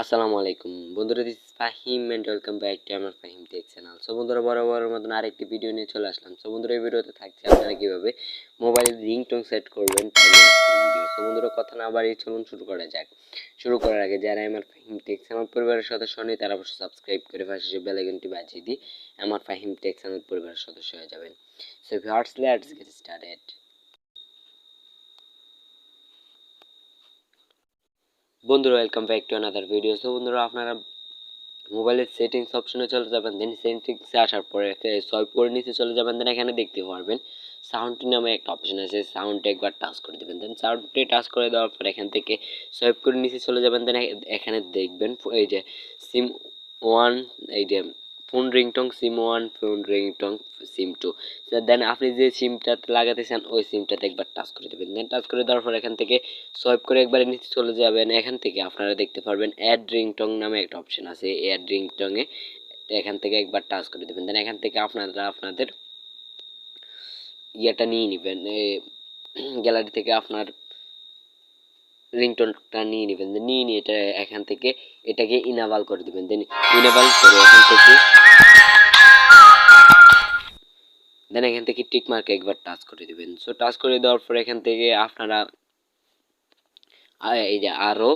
আসসালামু আলাইকুম বন্ধুরা, this is Fahim and welcome back to M.r Fahim Tech channel. So বন্ধুরা, বরাবরের মতন আরেকটি ভিডিও নিয়ে চলে আসলাম। সো বন্ধুরা, এই ভিডিওতে থাকছে আপনারা কিভাবে মোবাইলের রিংটোন সেট করবেন ভিডিও। সো বন্ধুরা, কথা না বাড়িয়ে চলুন শুরু করা যাক। শুরু করার আগে যারা M.r Fahim Tech চ্যানেল পরিবারের সদস্য নেই তারা অবশ্যই সাবস্ক্রাইব করে পাশে বেল আইকনটি বাজিয়ে দিয়ে M.r Fahim Tech চ্যানেল পরিবারের সদস্য হয়ে যাবেন। So viewers, let's get started. বন্ধুরা, welcome back to another video. So বন্ধুরা, আপনারা মোবাইলের সেটিংস অপশনে চলে যাবেন, দেন সেটিংসে আসার পরে সোয়াইপ করে নিচে চলে যাবেন, দেন এখানে দেখতে পারবেন সাউন্ড নামে একটা অপশন আছে। সাউন্ডে একবার টাচ করে দেবেন, দেন সাউন্ডে টাচ করে দেওয়ার পর এখান থেকে সোয়াইপ করে নিচে চলে যাবেন, দেন এখানে দেখবেন এই যে সিম ওয়ান, এই যে phone ringtone SIM one, phone ringtone SIM two. Then আপনি যে সিমটাতে লাগাতে চান ওই সিমটাতে একবার টাচ করে দেবেন, দেন টাচ করে দেওয়ার পর এখান থেকে সোয়াইপ করে একবারে নিচে চলে যাবেন। এখান থেকে আপনারা দেখতে পারবেন অ্যাড রিংটং নামে একটা অপশন আছে। অ্যাড রিংটং এ এখান থেকে একবার টাচ করে দেবেন, দেন এখান থেকে আপনারা আপনাদের ইয়েটা নিয়ে নেবেন, গ্যালারি থেকে আপনার রিংটোনটা নিয়ে নেবেন, নিয়ে নিয়ে এটা এখান থেকে এটাকে ইনেবল করে দেবেন, দেন ইনেবল করে এখান থেকে টিক মার্কে একবার টাচ করে দিবেন। সো টাচ করে দেওয়ার পর এখান থেকে আপনারা এই যে আরো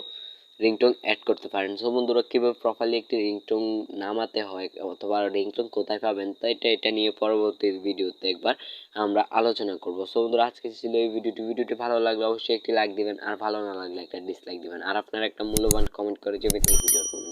রিংটোন অ্যাড করতে পারেন। সো বন্ধুরা, কিভাবে প্রপারলি একটি রিংটোন নামাতে হয় অথবা রিংটোন কোথায় পাবেন তো এটা নিয়ে পরবর্তী ভিডিওতে একবার আমরা আলোচনা করব। সো বন্ধুরা, আজকে ছিল এই ভিডিওটি ভালো লাগলে অবশ্যই একটি লাইক দিবেন, আর ভালো না লাগলে একটা ডিসলাইক দিবেন, আর আপনার একটা মূল্যবান কমেন্ট করে যাবেন এই ভিডিওর জন্য।